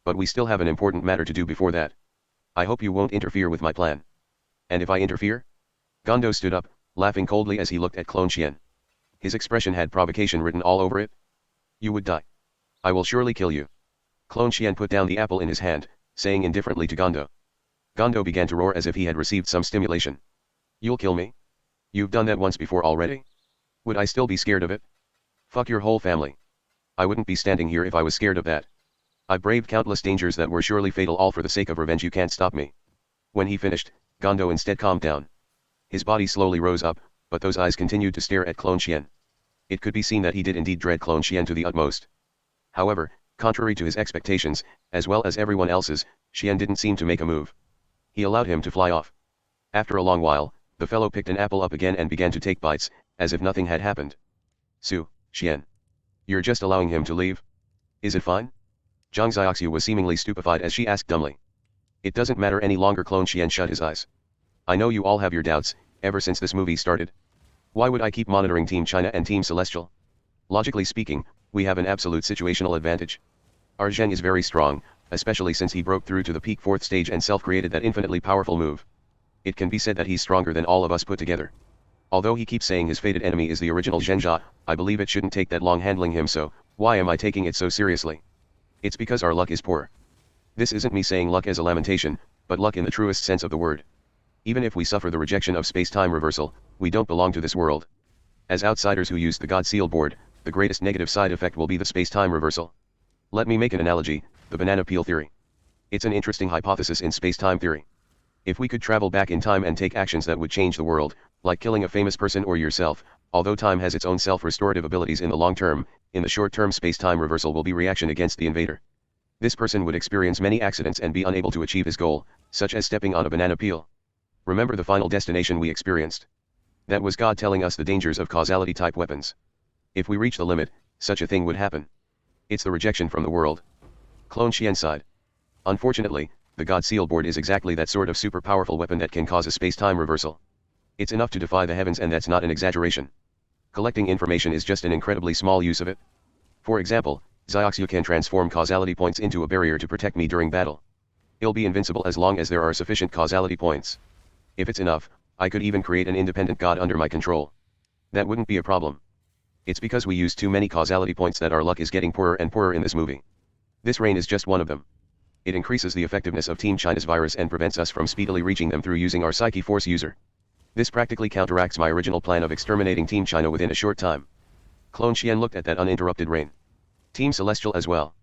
[SPEAKER 1] But we still have an important matter to do before that. I hope you won't interfere with my plan. And if I interfere? Gondo stood up, laughing coldly as he looked at Clone Xian. His expression had provocation written all over it. You would die. I will surely kill you. Clone Xian put down the apple in his hand, saying indifferently to Gondo. Gondo began to roar as if he had received some stimulation. You'll kill me? You've done that once before already? Would I still be scared of it? Fuck your whole family. I wouldn't be standing here if I was scared of that. I braved countless dangers that were surely fatal, all for the sake of revenge. You can't stop me. When he finished, Gondo instead calmed down. His body slowly rose up, but those eyes continued to stare at Clone Xian. It could be seen that he did indeed dread Clone Xian to the utmost. However, contrary to his expectations, as well as everyone else's, Xian didn't seem to make a move. He allowed him to fly off. After a long while, the fellow picked an apple up again and began to take bites, as if nothing had happened. Su, Xian. You're just allowing him to leave? Is it fine? Zhang Xiaoxiu was seemingly stupefied as she asked dumbly. It doesn't matter any longer. Clone Xian shut his eyes. I know you all have your doubts, ever since this movie started. Why would I keep monitoring Team China and Team Celestial? Logically speaking, we have an absolute situational advantage. Our Zheng is very strong, especially since he broke through to the peak 4th stage and self-created that infinitely powerful move. It can be said that he's stronger than all of us put together. Although he keeps saying his fated enemy is the original Zhenjia, I believe it shouldn't take that long handling him, so why am I taking it so seriously? It's because our luck is poor. This isn't me saying luck as a lamentation, but luck in the truest sense of the word. Even if we suffer the rejection of space-time reversal, we don't belong to this world. As outsiders who use the God Seal board, the greatest negative side effect will be the space-time reversal. Let me make an analogy, the banana peel theory. It's an interesting hypothesis in space-time theory. If we could travel back in time and take actions that would change the world, like killing a famous person or yourself, although time has its own self-restorative abilities in the long term, in the short term space-time reversal will be reaction against the invader. This person would experience many accidents and be unable to achieve his goal, such as stepping on a banana peel. Remember the final destination we experienced? That was God telling us the dangers of causality-type weapons. If we reach the limit, such a thing would happen. It's the rejection from the world. Clone Xian sighed. Unfortunately, the God Seal board is exactly that sort of super powerful weapon that can cause a space-time reversal. It's enough to defy the heavens, and that's not an exaggeration. Collecting information is just an incredibly small use of it. For example, Zioxu can transform causality points into a barrier to protect me during battle. It'll be invincible as long as there are sufficient causality points. If it's enough, I could even create an independent god under my control. That wouldn't be a problem. It's because we use too many causality points that our luck is getting poorer and poorer in this movie. This rain is just one of them. It increases the effectiveness of Team China's virus and prevents us from speedily reaching them through using our Psyche Force user. This practically counteracts my original plan of exterminating Team China within a short time. Clone Xian looked at that uninterrupted rain. Team Celestial as well.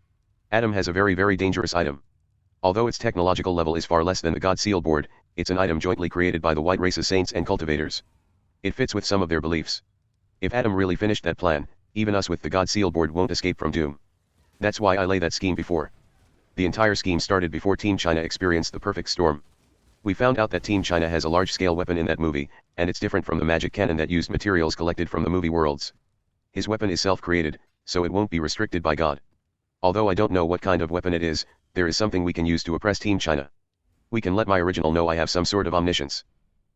[SPEAKER 1] Adam has a very dangerous item. Although its technological level is far less than the God Seal board, it's an item jointly created by the white race's saints and cultivators. It fits with some of their beliefs. If Adam really finished that plan, even us with the God Seal board won't escape from doom. That's why I lay that scheme before. The entire scheme started before Team China experienced the perfect storm. We found out that Team China has a large-scale weapon in that movie, and it's different from the magic cannon that used materials collected from the movie worlds. His weapon is self-created, so it won't be restricted by God. Although I don't know what kind of weapon it is, there is something we can use to oppress Team China. We can let my original know I have some sort of omniscience.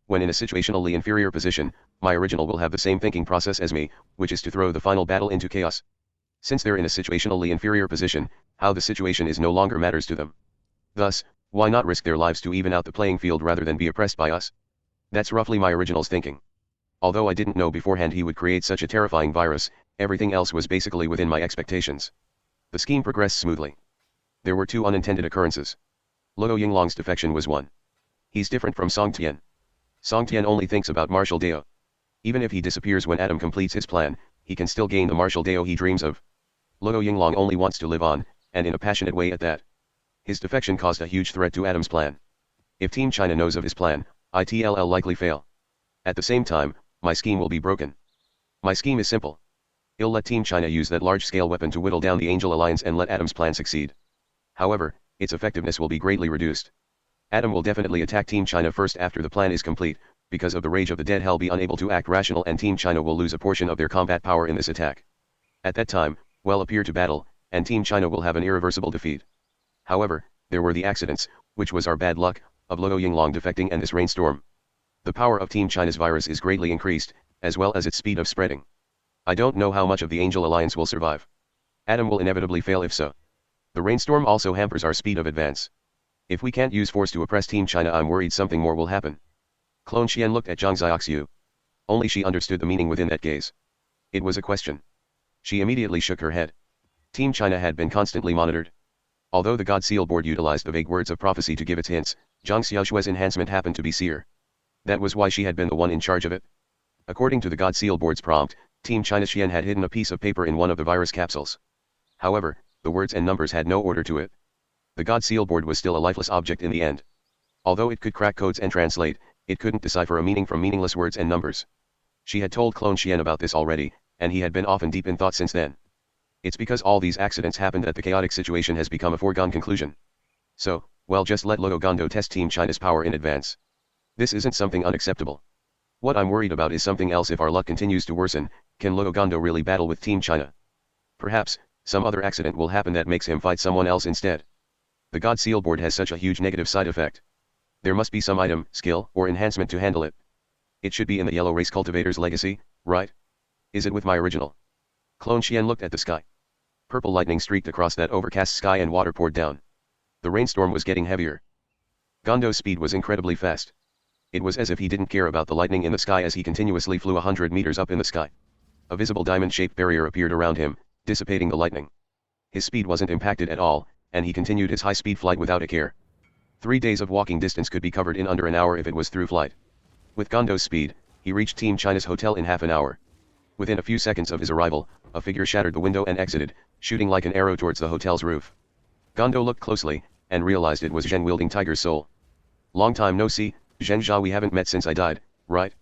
[SPEAKER 1] When in a situationally inferior position, my original will have the same thinking process as me, which is to throw the final battle into chaos. Since they're in a situationally inferior position, how the situation is no longer matters to them. Thus, why not risk their lives to even out the playing field rather than be oppressed by us? That's roughly my original's thinking. Although I didn't know beforehand he would create such a terrifying virus, everything else was basically within my expectations. The scheme progressed smoothly. There were two unintended occurrences. Luo Yinglong's defection was one. He's different from Song Tian. Song Tian only thinks about martial Dao. Even if he disappears when Adam completes his plan, he can still gain the martial Dao he dreams of. Luo Yinglong only wants to live on, and in a passionate way at that. His defection caused a huge threat to Adam's plan. If Team China knows of his plan, it'll likely fail. At the same time, my scheme will be broken. My scheme is simple. It'll let Team China use that large-scale weapon to whittle down the Angel Alliance and let Adam's plan succeed. However, its effectiveness will be greatly reduced. Adam will definitely attack Team China first after the plan is complete, because of the rage of the dead he'll be unable to act rational, and Team China will lose a portion of their combat power in this attack. At that time, well appear to battle, and Team China will have an irreversible defeat. However, there were the accidents, which was our bad luck, of Luo Yinglong defecting and this rainstorm. The power of Team China's virus is greatly increased, as well as its speed of spreading. I don't know how much of the Angel Alliance will survive. Adam will inevitably fail if so. The rainstorm also hampers our speed of advance. If we can't use force to oppress Team China, I'm worried something more will happen. Clone Xian looked at Zhang Xiaoxiu. Only she understood the meaning within that gaze. It was a question. She immediately shook her head. Team China had been constantly monitored. Although the God Seal board utilized the vague words of prophecy to give its hints, Zhang Xiaoshui's enhancement happened to be seer. That was why she had been the one in charge of it. According to the God Seal board's prompt, Team China Xian had hidden a piece of paper in one of the virus capsules. However, the words and numbers had no order to it. The God Seal board was still a lifeless object in the end. Although it could crack codes and translate, it couldn't decipher a meaning from meaningless words and numbers. She had told Clone Xian about this already, and he had been often deep in thought since then. It's because all these accidents happened that the chaotic situation has become a foregone conclusion. So, well, just let Luo Gondo test Team China's power in advance. This isn't something unacceptable. What I'm worried about is something else. If our luck continues to worsen, can Luo Gondo really battle with Team China? Perhaps, some other accident will happen that makes him fight someone else instead. The God Seal board has such a huge negative side effect. There must be some item, skill, or enhancement to handle it. It should be in the Yellow Race Cultivator's legacy, right? Is it with my original? Clone Xian looked at the sky. Purple lightning streaked across that overcast sky and water poured down. The rainstorm was getting heavier. Gondo's speed was incredibly fast. It was as if he didn't care about the lightning in the sky as he continuously flew 100 meters up in the sky. A visible diamond-shaped barrier appeared around him, dissipating the lightning. His speed wasn't impacted at all, and he continued his high-speed flight without a care. 3 days of walking distance could be covered in under an hour if it was through flight. With Gondo's speed, he reached Team China's hotel in half an hour. Within a few seconds of his arrival, a figure shattered the window and exited, shooting like an arrow towards the hotel's roof. Gondo looked closely, and realized it was Zhen wielding Tiger's Soul. Long time no see, Zheng we haven't met since I died, right?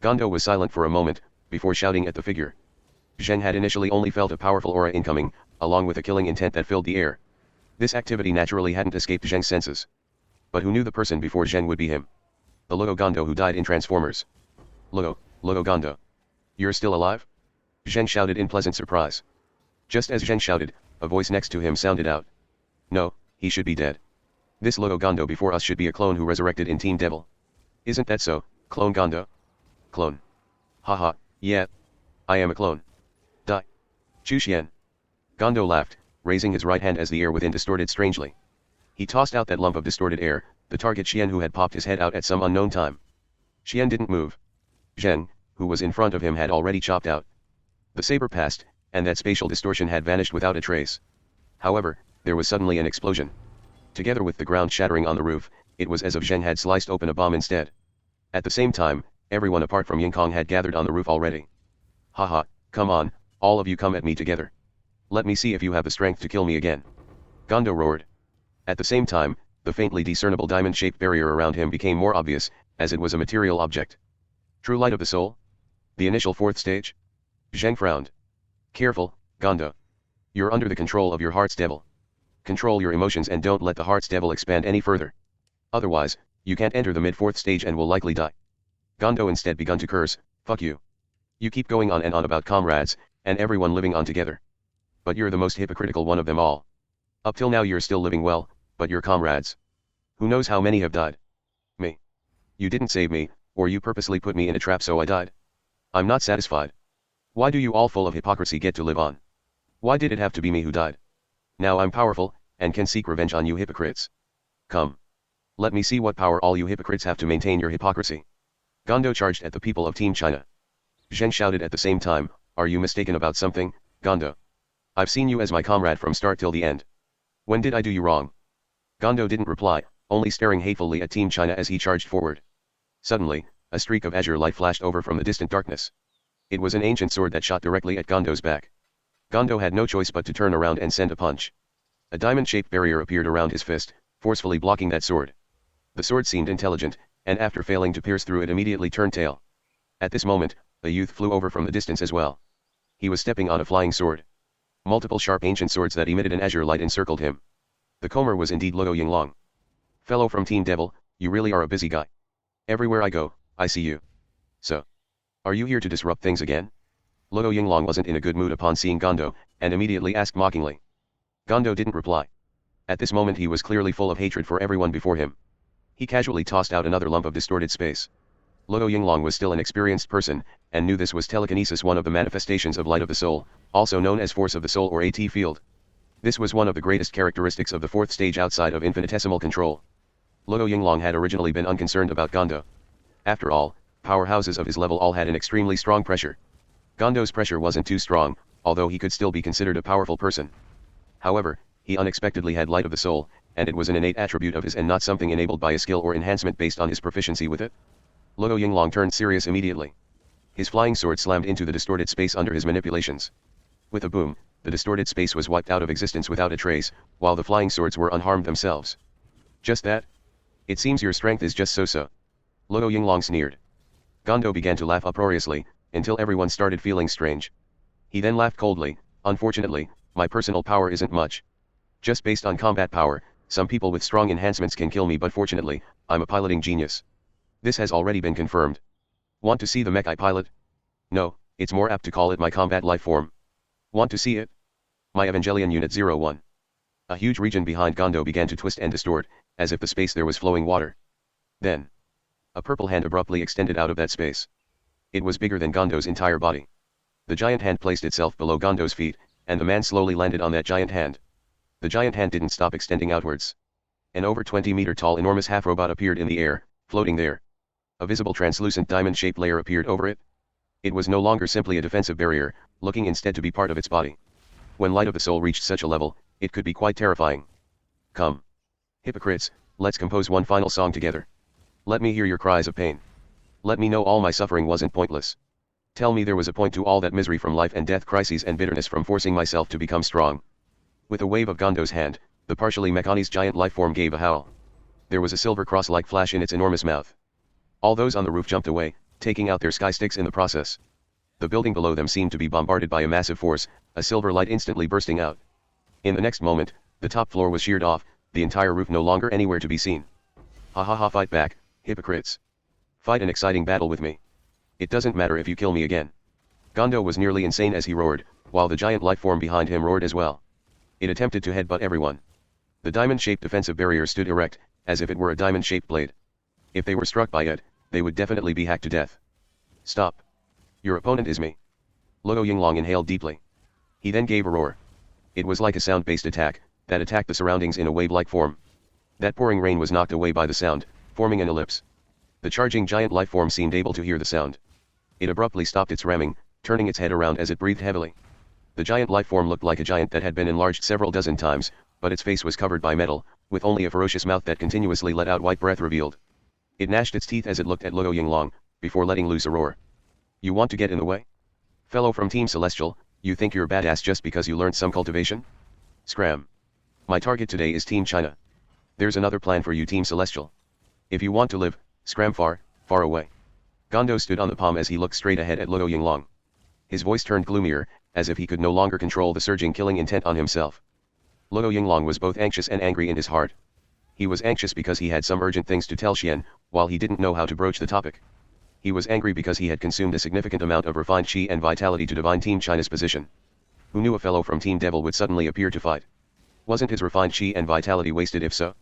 [SPEAKER 1] Gondo was silent for a moment, before shouting at the figure. Zheng had initially only felt a powerful aura incoming, along with a killing intent that filled the air. This activity naturally hadn't escaped Zheng's senses. But who knew the person before Zheng would be him? The Logo Gondo who died in Transformers. Logo Gondo. You're still alive? Zheng shouted in pleasant surprise. Just as Zheng shouted, a voice next to him sounded out. No, he should be dead. This Logo Gondo before us should be a clone who resurrected in Team Devil. Isn't that so, Clone Gondo? Clone. Haha, yeah. I am a clone. Die. Chu Xian. Gondo laughed, raising his right hand as the air within distorted strangely. He tossed out that lump of distorted air, the target Xian who had popped his head out at some unknown time. Xian didn't move. Zheng, who was in front of him, had already chopped out. The saber passed, and that spatial distortion had vanished without a trace. However, there was suddenly an explosion. Together with the ground shattering on the roof, it was as if Zheng had sliced open a bomb instead. At the same time, everyone apart from Yingkong had gathered on the roof already. Haha, come on, all of you come at me together. Let me see if you have the strength to kill me again. Gondo roared. At the same time, the faintly discernible diamond-shaped barrier around him became more obvious, as it was a material object. True light of the soul? The initial fourth stage? Zheng frowned. Careful, Gondo. You're under the control of your heart's devil. Control your emotions and don't let the heart's devil expand any further. Otherwise, you can't enter the mid-fourth stage and will likely die. Gondo instead begun to curse, fuck you. You keep going on and on about comrades, and everyone living on together. But you're the most hypocritical one of them all. Up till now you're still living well, but your comrades. Who knows how many have died? Me. You didn't save me, or you purposely put me in a trap so I died. I'm not satisfied. Why do you all full of hypocrisy get to live on? Why did it have to be me who died? Now I'm powerful, and can seek revenge on you hypocrites. Come. Let me see what power all you hypocrites have to maintain your hypocrisy. Gondo charged at the people of Team China. Zheng shouted at the same time, are you mistaken about something, Gondo? I've seen you as my comrade from start till the end. When did I do you wrong? Gondo didn't reply, only staring hatefully at Team China as he charged forward. Suddenly, a streak of azure light flashed over from the distant darkness. It was an ancient sword that shot directly at Gondo's back. Gondo had no choice but to turn around and send a punch. A diamond-shaped barrier appeared around his fist, forcefully blocking that sword. The sword seemed intelligent, and after failing to pierce through it immediately turned tail. At this moment, a youth flew over from the distance as well. He was stepping on a flying sword. Multiple sharp ancient swords that emitted an azure light encircled him. The comer was indeed Luo Yinglong. Fellow from Team Devil, you really are a busy guy. Everywhere I go, I see you. So. Are you here to disrupt things again? Luo Yinglong wasn't in a good mood upon seeing Gondo, and immediately asked mockingly. Gondo didn't reply. At this moment he was clearly full of hatred for everyone before him. He casually tossed out another lump of distorted space. Luo Yinglong was still an experienced person, and knew this was telekinesis, one of the manifestations of light of the soul, also known as force of the soul or AT field. This was one of the greatest characteristics of the fourth stage outside of infinitesimal control. Luo Yinglong had originally been unconcerned about Gondo. After all, powerhouses of his level all had an extremely strong pressure. Gondo's pressure wasn't too strong, although he could still be considered a powerful person. However, he unexpectedly had light of the soul, and it was an innate attribute of his and not something enabled by a skill or enhancement based on his proficiency with it. Luo Yinglong turned serious immediately. His flying sword slammed into the distorted space under his manipulations. With a boom, the distorted space was wiped out of existence without a trace, while the flying swords were unharmed themselves. Just that? It seems your strength is just so-so. Luo Yinglong sneered. Gondo began to laugh uproariously, until everyone started feeling strange. He then laughed coldly, unfortunately, my personal power isn't much. Just based on combat power, some people with strong enhancements can kill me, but fortunately, I'm a piloting genius. This has already been confirmed. Want to see the mech I pilot? No, it's more apt to call it my combat life form. Want to see it? My Evangelion Unit 01. A huge region behind Gondo began to twist and distort, as if the space there was flowing water. Then, a purple hand abruptly extended out of that space. It was bigger than Gondo's entire body. The giant hand placed itself below Gondo's feet, and the man slowly landed on that giant hand. The giant hand didn't stop extending outwards. An over 20-meter tall enormous half-robot appeared in the air, floating there. A visible translucent diamond-shaped layer appeared over it. It was no longer simply a defensive barrier, looking instead to be part of its body. When light of the soul reached such a level, it could be quite terrifying. Come. Hypocrites, let's compose one final song together. Let me hear your cries of pain. Let me know all my suffering wasn't pointless. Tell me there was a point to all that misery from life and death crises and bitterness from forcing myself to become strong. With a wave of Gondo's hand, the partially mechanized giant lifeform gave a howl. There was a silver cross-like flash in its enormous mouth. All those on the roof jumped away, taking out their sky sticks in the process. The building below them seemed to be bombarded by a massive force, a silver light instantly bursting out. In the next moment, the top floor was sheared off, the entire roof no longer anywhere to be seen. Ha ha ha, fight back, hypocrites. Fight an exciting battle with me. It doesn't matter if you kill me again. Gondo was nearly insane as he roared, while the giant life form behind him roared as well. It attempted to headbutt everyone. The diamond-shaped defensive barrier stood erect, as if it were a diamond-shaped blade. If they were struck by it, they would definitely be hacked to death. Stop. Your opponent is me. Luo Yinglong inhaled deeply. He then gave a roar. It was like a sound-based attack, that attacked the surroundings in a wave-like form. That pouring rain was knocked away by the sound, forming an ellipse. The charging giant life form seemed able to hear the sound. It abruptly stopped its ramming, turning its head around as it breathed heavily. The giant life form looked like a giant that had been enlarged several dozen times, but its face was covered by metal, with only a ferocious mouth that continuously let out white breath revealed. It gnashed its teeth as it looked at Luo Yinglong, before letting loose a roar. You want to get in the way? Fellow from Team Celestial, you think you're badass just because you learned some cultivation? Scram. My target today is Team China. There's another plan for you, Team Celestial. If you want to live, scram far, far away. Gondo stood on the palm as he looked straight ahead at Luo Yinglong. His voice turned gloomier, as if he could no longer control the surging killing intent on himself. Luo Yinglong was both anxious and angry in his heart. He was anxious because he had some urgent things to tell Xian, while he didn't know how to broach the topic. He was angry because he had consumed a significant amount of refined qi and vitality to divine Team China's position. Who knew a fellow from Team Devil would suddenly appear to fight? Wasn't his refined qi and vitality wasted if so?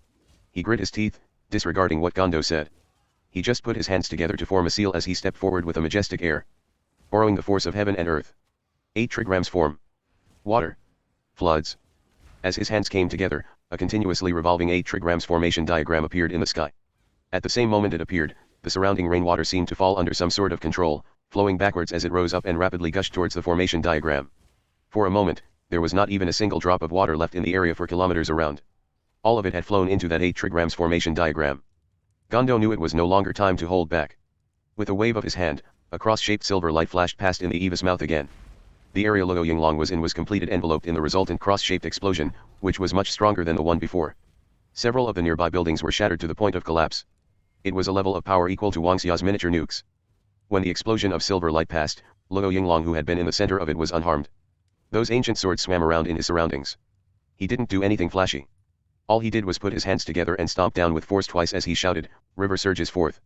[SPEAKER 1] He grit his teeth, disregarding what Gondo said. He just put his hands together to form a seal as he stepped forward with a majestic air. Borrowing the force of heaven and earth. 8 trigrams form. Water. Floods. As his hands came together, a continuously revolving 8 trigrams formation diagram appeared in the sky. At the same moment it appeared, the surrounding rainwater seemed to fall under some sort of control, flowing backwards as it rose up and rapidly gushed towards the formation diagram. For a moment, there was not even a single drop of water left in the area for kilometers around. All of it had flown into that 8 trigrams formation diagram. Gondo knew it was no longer time to hold back. With a wave of his hand, a cross-shaped silver light flashed past in the Eva's mouth again. The area Luo Yinglong was in was completed, enveloped in the resultant cross-shaped explosion, which was much stronger than the one before. Several of the nearby buildings were shattered to the point of collapse. It was a level of power equal to Wang Xia's miniature nukes. When the explosion of silver light passed, Luo Yinglong, who had been in the center of it, was unharmed. Those ancient swords swam around in his surroundings. He didn't do anything flashy. All he did was put his hands together and stomp down with force twice as he shouted, "River surges forth."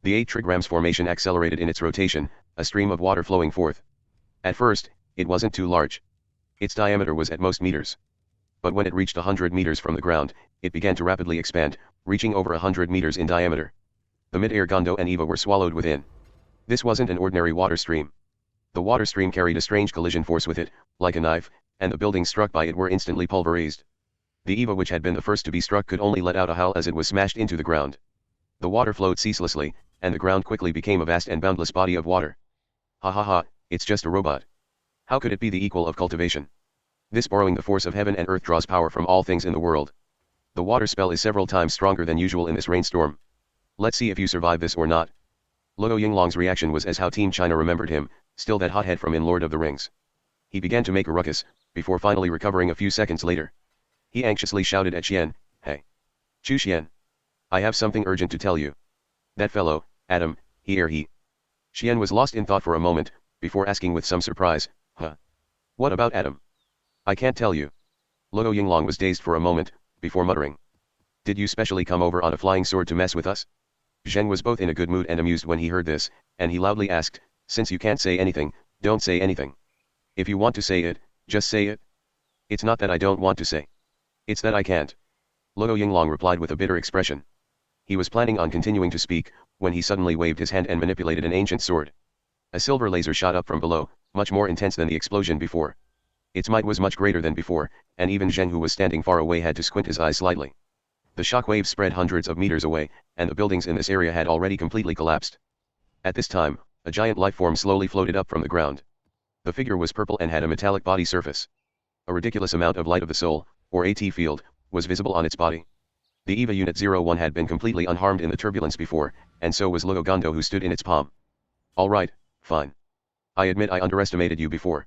[SPEAKER 1] The 8 trigrams formation accelerated in its rotation, a stream of water flowing forth. At first, it wasn't too large. Its diameter was at most meters. But when it reached 100 meters from the ground, it began to rapidly expand, reaching over 100 meters in diameter. The mid-air Gondo and Eva were swallowed within. This wasn't an ordinary water stream. The water stream carried a strange collision force with it, like a knife, and the buildings struck by it were instantly pulverized. The Eva, which had been the first to be struck, could only let out a howl as it was smashed into the ground. The water flowed ceaselessly, and the ground quickly became a vast and boundless body of water. Ha ha ha, it's just a robot. How could it be the equal of cultivation? This borrowing the force of heaven and earth draws power from all things in the world. The water spell is several times stronger than usual in this rainstorm. Let's see if you survive this or not. Luo Yinglong's reaction was as how Team China remembered him, still that hothead from in Lord of the Rings. He began to make a ruckus, before finally recovering a few seconds later. He anxiously shouted at Xian, "Hey! Chu Xian! I have something urgent to tell you. That fellow, Adam, he. Xian was lost in thought for a moment, before asking with some surprise, "Huh? What about Adam?" "I can't tell you." Luo Yinglong was dazed for a moment, before muttering. "Did you specially come over on a flying sword to mess with us?" Zhen was both in a good mood and amused when he heard this, and he loudly asked, "Since you can't say anything, don't say anything. If you want to say it, just say it." "It's not that I don't want to say. It's that I can't." Luo Yinglong replied with a bitter expression. He was planning on continuing to speak, when he suddenly waved his hand and manipulated an ancient sword. A silver laser shot up from below, much more intense than the explosion before. Its might was much greater than before, and even Zheng, who was standing far away, had to squint his eyes slightly. The shock wave spread hundreds of meters away, and the buildings in this area had already completely collapsed. At this time, a giant life form slowly floated up from the ground. The figure was purple and had a metallic body surface. A ridiculous amount of light of the soul, or AT field, was visible on its body. The EVA Unit 01 had been completely unharmed in the turbulence before, and so was Luo Gondo, who stood in its palm. "Alright, fine. I admit I underestimated you before.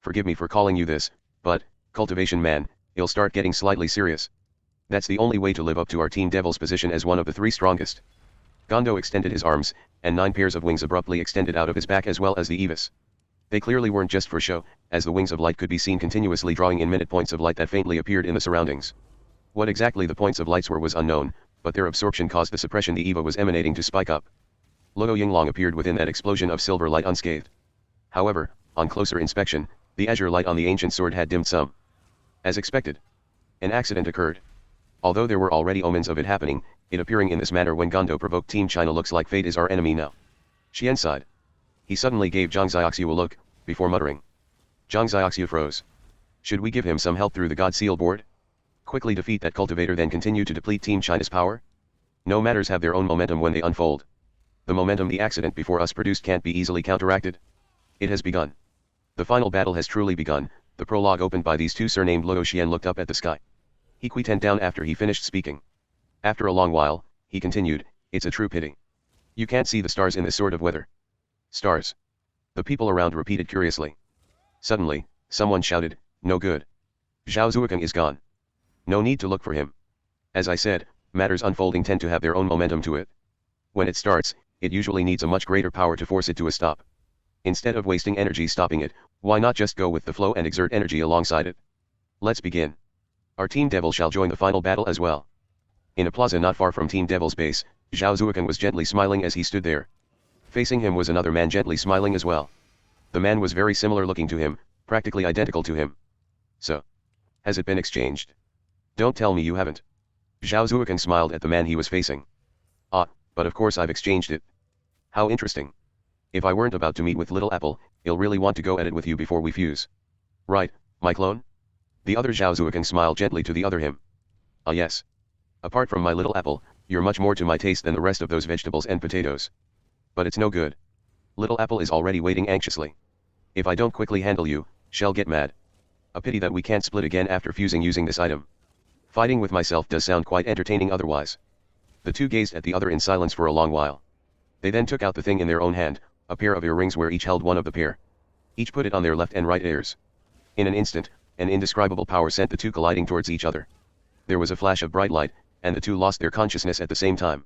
[SPEAKER 1] Forgive me for calling you this, but, cultivation man, it'll start getting slightly serious." That's the only way to live up to our Team Devil's position as one of the three strongest. Gondo extended his arms, and 9 pairs of wings abruptly extended out of his back as well as the Evis. They clearly weren't just for show, as the wings of light could be seen continuously drawing in minute points of light that faintly appeared in the surroundings. What exactly the points of lights were was unknown, but their absorption caused the suppression the Eva was emanating to spike up. Luo Yinglong appeared within that explosion of silver light unscathed. However, on closer inspection, the azure light on the ancient sword had dimmed some. As expected, an accident occurred. Although there were already omens of it happening, it appearing in this manner when Gondo provoked Team China looks like fate is our enemy now. Xian sighed. He suddenly gave Zhang Xiaoxiu a look, before muttering. Zhang Xiaoxiu froze. Should we give him some help through the God Seal board? Quickly defeat that cultivator then continue to deplete Team China's power? No matters have their own momentum when they unfold. The momentum the accident before us produced can't be easily counteracted. It has begun. The final battle has truly begun. The prologue opened by these two surnamed Luo Xian looked up at the sky. He quieted down after he finished speaking. After a long while, he continued, it's a true pity. You can't see the stars in this sort of weather. Stars. The people around repeated curiously. Suddenly, someone shouted, no good. Zhao Zuokang is gone. No need to look for him. As I said, matters unfolding tend to have their own momentum to it. When it starts, it usually needs a much greater power to force it to a stop. Instead of wasting energy stopping it, why not just go with the flow and exert energy alongside it? Let's begin. Our Team Devil shall join the final battle as well. In a plaza not far from Team Devil's base, Zhao Zuokang was gently smiling as he stood there. Facing him was another man gently smiling as well. The man was very similar looking to him, practically identical to him. So, has it been exchanged? Don't tell me you haven't. Zhao Zuokang smiled at the man he was facing. Ah, but of course I've exchanged it. How interesting. If I weren't about to meet with Little Apple, he'll really want to go at it with you before we fuse. Right, my clone? The other Zhao Zuokang smiled gently to the other him. Ah yes. Apart from my Little Apple, you're much more to my taste than the rest of those vegetables and potatoes. But it's no good. Little Apple is already waiting anxiously. If I don't quickly handle you, she'll get mad. A pity that we can't split again after fusing using this item. Fighting with myself does sound quite entertaining otherwise. The two gazed at the other in silence for a long while. They then took out the thing in their own hand, a pair of earrings where each held one of the pair. Each put it on their left and right ears. In an instant, an indescribable power sent the two colliding towards each other. There was a flash of bright light, and the two lost their consciousness at the same time.